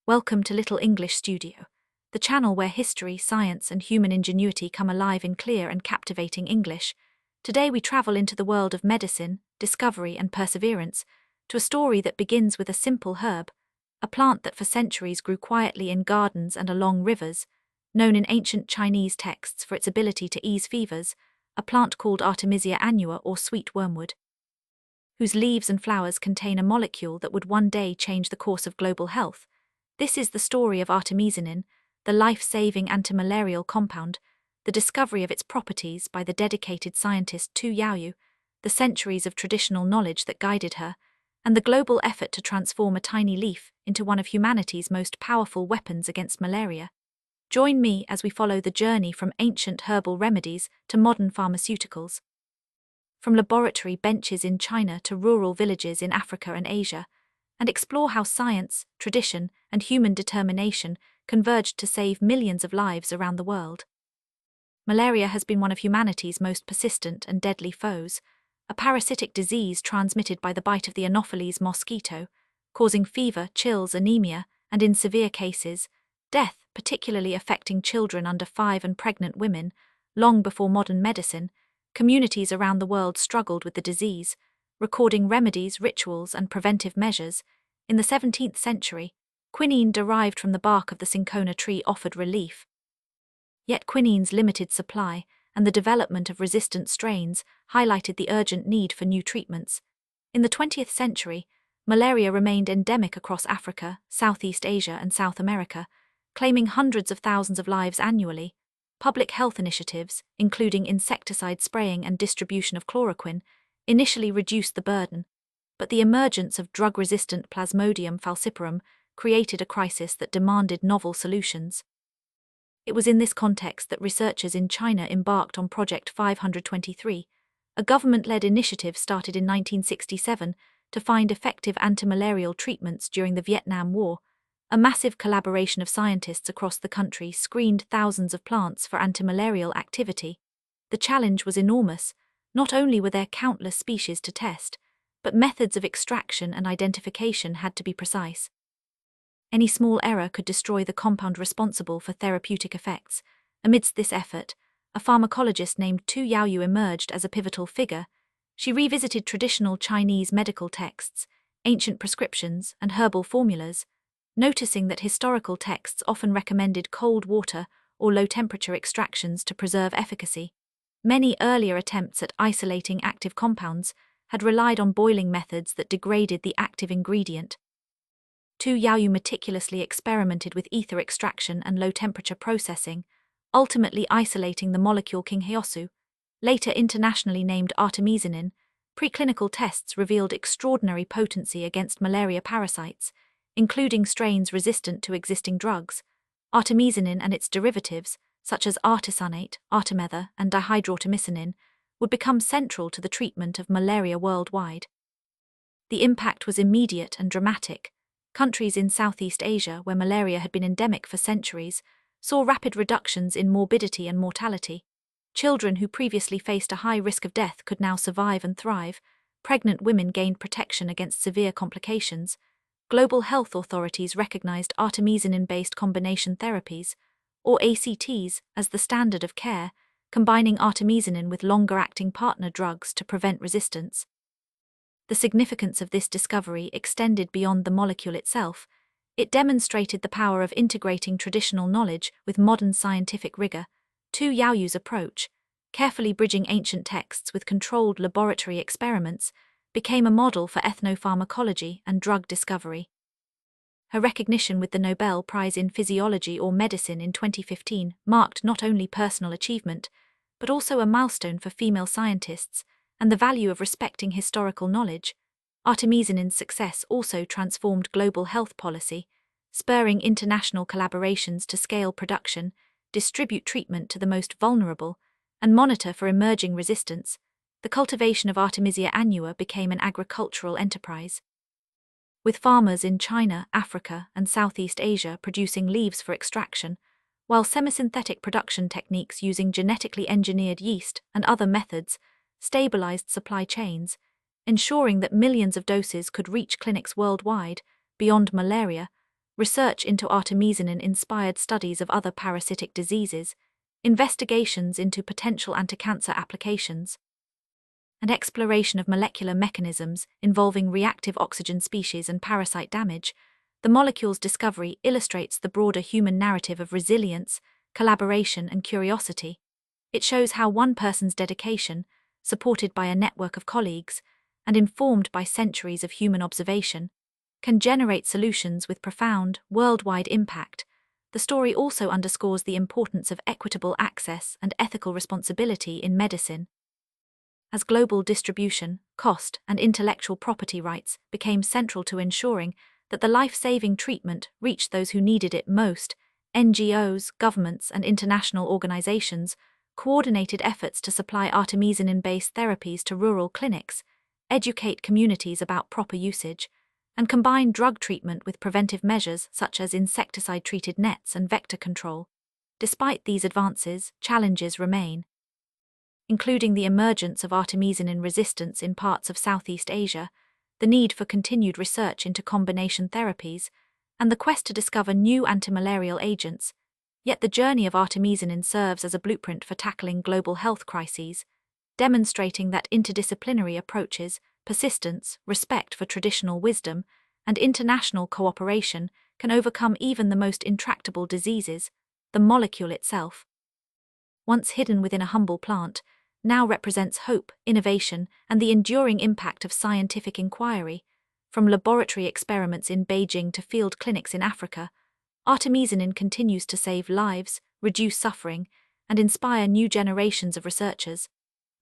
Welcome to Little English Studio, the channel where history, science, and human ingenuity come alive in clear and captivating English. Today we travel into the world of medicine, discovery, and perseverance, to a story that begins with a simple herb, a plant that for centuries grew quietly in gardens and along rivers, known in ancient Chinese texts for its ability to ease fevers, a plant called Artemisia annua or sweet wormwood, whose leaves and flowers contain a molecule that would one day change the course of global health. This is the story of artemisinin, the life-saving antimalarial compound, the discovery of its properties by the dedicated scientist Tu Youyou, the centuries of traditional knowledge that guided her, and the global effort to transform a tiny leaf into one of humanity's most powerful weapons against malaria. Join me as we follow the journey from ancient herbal remedies to modern pharmaceuticals. From laboratory benches in China to rural villages in Africa and Asia, and explore how science, tradition, and human determination converged to save millions of lives around the world. Malaria has been one of humanity's most persistent and deadly foes, a parasitic disease transmitted by the bite of the Anopheles mosquito, causing fever, chills, anemia, and in severe cases, death, particularly affecting children under 5 and pregnant women. Long before modern medicine, communities around the world struggled with the disease, recording remedies, rituals, and preventive measures. In the 17th century, quinine derived from the bark of the cinchona tree offered relief. Yet quinine's limited supply and the development of resistant strains highlighted the urgent need for new treatments. In the 20th century, malaria remained endemic across Africa, Southeast Asia, and South America, claiming hundreds of thousands of lives annually. Public health initiatives, including insecticide spraying and distribution of chloroquine, initially reduced the burden, but the emergence of drug-resistant Plasmodium falciparum created a crisis that demanded novel solutions. It was in this context that researchers in China embarked on Project 523, a government-led initiative started in 1967 to find effective antimalarial treatments during the Vietnam War. A massive collaboration of scientists across the country screened thousands of plants for antimalarial activity. The challenge was enormous. Not only were there countless species to test, but methods of extraction and identification had to be precise. Any small error could destroy the compound responsible for therapeutic effects. Amidst this effort, a pharmacologist named Tu Youyou emerged as a pivotal figure. She revisited traditional Chinese medical texts, ancient prescriptions, and herbal formulas, noticing that historical texts often recommended cold water or low-temperature extractions to preserve efficacy. Many earlier attempts at isolating active compounds had relied on boiling methods that degraded the active ingredient. Tu Youyou meticulously experimented with ether extraction and low-temperature processing, ultimately isolating the molecule Qingheosu, later internationally named artemisinin. Preclinical tests revealed extraordinary potency against malaria parasites, including strains resistant to existing drugs. Artemisinin and its derivatives, such as artesunate, artemether, and dihydroartemisinin, would become central to the treatment of malaria worldwide. The impact was immediate and dramatic. Countries in Southeast Asia, where malaria had been endemic for centuries, saw rapid reductions in morbidity and mortality. Children who previously faced a high risk of death could now survive and thrive. Pregnant women gained protection against severe complications. Global health authorities recognized artemisinin-based combination therapies, or ACTs, as the standard of care, combining artemisinin with longer-acting partner drugs to prevent resistance. The significance of this discovery extended beyond the molecule itself. It demonstrated the power of integrating traditional knowledge with modern scientific rigor. Tu Youyou's approach, carefully bridging ancient texts with controlled laboratory experiments, became a model for ethnopharmacology and drug discovery. Her recognition with the Nobel Prize in Physiology or Medicine in 2015 marked not only personal achievement, but also a milestone for female scientists and the value of respecting historical knowledge. Artemisinin's success also transformed global health policy, spurring international collaborations to scale production, distribute treatment to the most vulnerable, and monitor for emerging resistance. The cultivation of Artemisia annua became an agricultural enterprise, with farmers in China, Africa, and Southeast Asia producing leaves for extraction, while semisynthetic production techniques using genetically engineered yeast and other methods stabilized supply chains, ensuring that millions of doses could reach clinics worldwide. Beyond malaria, research into artemisinin-inspired studies of other parasitic diseases, investigations into potential anti-cancer applications, and exploration of molecular mechanisms involving reactive oxygen species and parasite damage, the molecule's discovery illustrates the broader human narrative of resilience, collaboration, and curiosity. It shows how one person's dedication, supported by a network of colleagues, and informed by centuries of human observation, can generate solutions with profound, worldwide impact. The story also underscores the importance of equitable access and ethical responsibility in medicine. As global distribution, cost, and intellectual property rights became central to ensuring that the life-saving treatment reached those who needed it most, NGOs, governments, and international organizations coordinated efforts to supply artemisinin-based therapies to rural clinics, educate communities about proper usage, and combine drug treatment with preventive measures such as insecticide-treated nets and vector control. Despite these advances, challenges remain, including the emergence of artemisinin resistance in parts of Southeast Asia, the need for continued research into combination therapies, and the quest to discover new antimalarial agents. Yet the journey of artemisinin serves as a blueprint for tackling global health crises, demonstrating that interdisciplinary approaches, persistence, respect for traditional wisdom, and international cooperation can overcome even the most intractable diseases. The molecule itself, once hidden within a humble plant, now represents hope, innovation, and the enduring impact of scientific inquiry. From laboratory experiments in Beijing to field clinics in Africa, artemisinin continues to save lives, reduce suffering, and inspire new generations of researchers.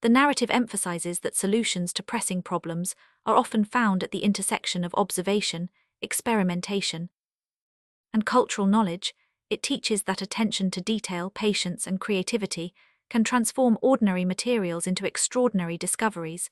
The narrative emphasizes that solutions to pressing problems are often found at the intersection of observation, experimentation, and cultural knowledge. It teaches that attention to detail, patience, and creativity can transform ordinary materials into extraordinary discoveries.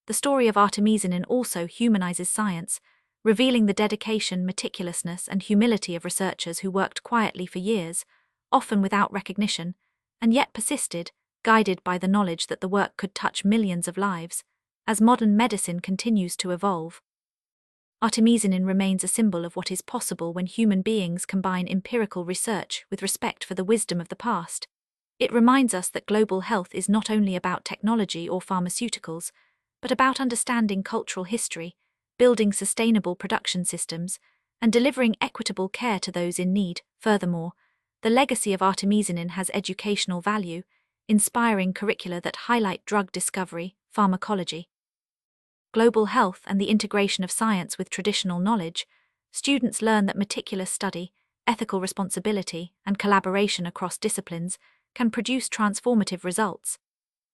The story of artemisinin also humanizes science, revealing the dedication, meticulousness, and humility of researchers who worked quietly for years, often without recognition, and yet persisted, guided by the knowledge that the work could touch millions of lives. As modern medicine continues to evolve, artemisinin remains a symbol of what is possible when human beings combine empirical research with respect for the wisdom of the past. It reminds us that global health is not only about technology or pharmaceuticals, but about understanding cultural history, building sustainable production systems, and delivering equitable care to those in need. Furthermore, the legacy of artemisinin has educational value, inspiring curricula that highlight drug discovery, pharmacology, global health, and the integration of science with traditional knowledge. Students learn that meticulous study, ethical responsibility, and collaboration across disciplines can produce transformative results.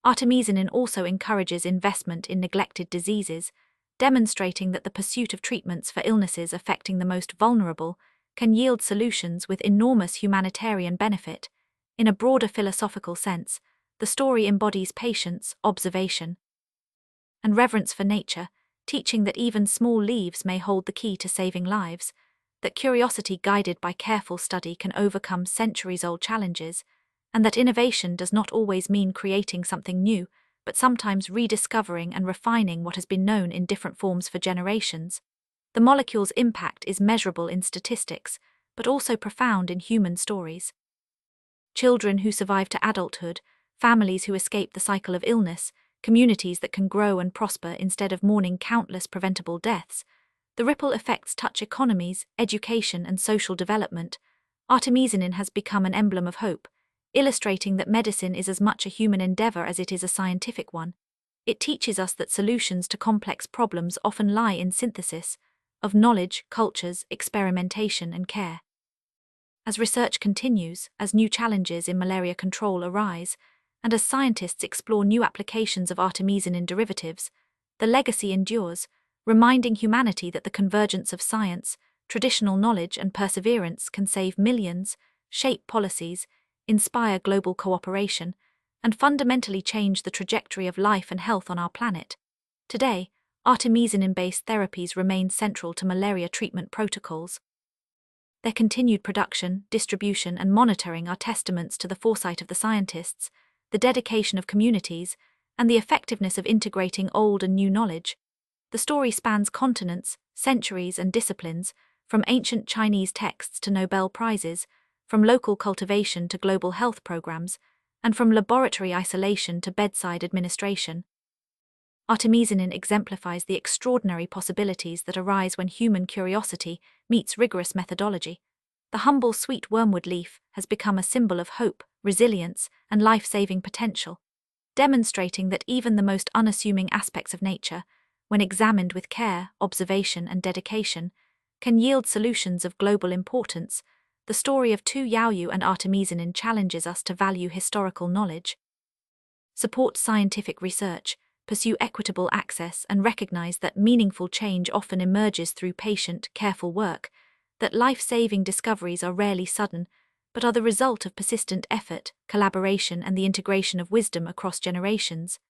Artemisinin also encourages investment in neglected diseases, demonstrating that the pursuit of treatments for illnesses affecting the most vulnerable can yield solutions with enormous humanitarian benefit. In a broader philosophical sense, the story embodies patience, observation, and reverence for nature, teaching that even small leaves may hold the key to saving lives, that curiosity guided by careful study can overcome centuries-old challenges, and that innovation does not always mean creating something new, but sometimes rediscovering and refining what has been known in different forms for generations. The molecule's impact is measurable in statistics, but also profound in human stories. Children who survive to adulthood, families who escape the cycle of illness, communities that can grow and prosper instead of mourning countless preventable deaths. The ripple effects touch economies, education, and social development. Artemisinin has become an emblem of hope, illustrating that medicine is as much a human endeavor as it is a scientific one. It teaches us that solutions to complex problems often lie in synthesis of knowledge, cultures, experimentation, and care. As research continues, as new challenges in malaria control arise, and as scientists explore new applications of artemisinin derivatives, the legacy endures, reminding humanity that the convergence of science, traditional knowledge, and perseverance can save millions, shape policies, inspire global cooperation, and fundamentally change the trajectory of life and health on our planet. Today, artemisinin-based therapies remain central to malaria treatment protocols. Their continued production, distribution, and monitoring are testaments to the foresight of the scientists, the dedication of communities, and the effectiveness of integrating old and new knowledge. The story spans continents, centuries, and disciplines, From ancient Chinese texts to Nobel Prizes, from local cultivation to global health programs, and from laboratory isolation to bedside administration. Artemisinin exemplifies the extraordinary possibilities that arise when human curiosity meets rigorous methodology. The humble sweet wormwood leaf has become a symbol of hope, resilience, and life-saving potential, demonstrating that even the most unassuming aspects of nature, when examined with care, observation, and dedication, can yield solutions of global importance. The story of Tu Youyou and Artemisinin challenges us to value historical knowledge, support scientific research, pursue equitable access, and recognize that meaningful change often emerges through patient, careful work, that life-saving discoveries are rarely sudden, but are the result of persistent effort, collaboration, and the integration of wisdom across generations.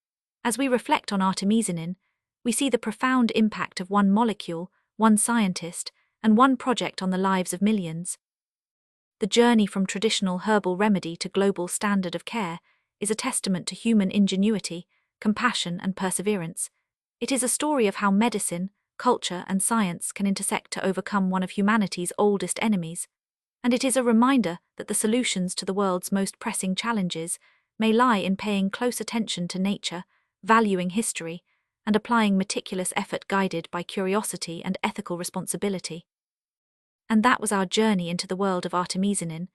As we reflect on Artemisinin, we see the profound impact of one molecule, one scientist, and one project on the lives of millions. The journey from traditional herbal remedy to global standard of care is a testament to human ingenuity, compassion, and perseverance. It is a story of how medicine, culture, and science can intersect to overcome one of humanity's oldest enemies. And it is a reminder that the solutions to the world's most pressing challenges may lie in paying close attention to nature, valuing history, and applying meticulous effort guided by curiosity and ethical responsibility. And that was our journey into the world of Artemisinin,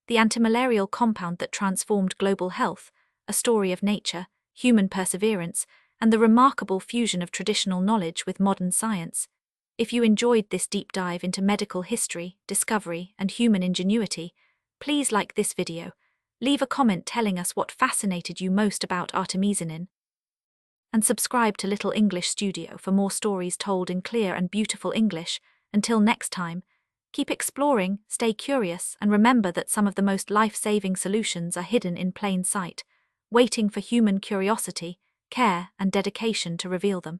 the antimalarial compound that transformed global health, a story of nature, human perseverance, and the remarkable fusion of traditional knowledge with modern science. If you enjoyed this deep dive into medical history, discovery, and human ingenuity, please like this video. Leave a comment telling us what fascinated you most about Artemisinin. And subscribe to Little English Studio for more stories told in clear and beautiful English. Until next time, keep exploring, stay curious, and remember that some of the most life-saving solutions are hidden in plain sight, waiting for human curiosity, care, and dedication to reveal them.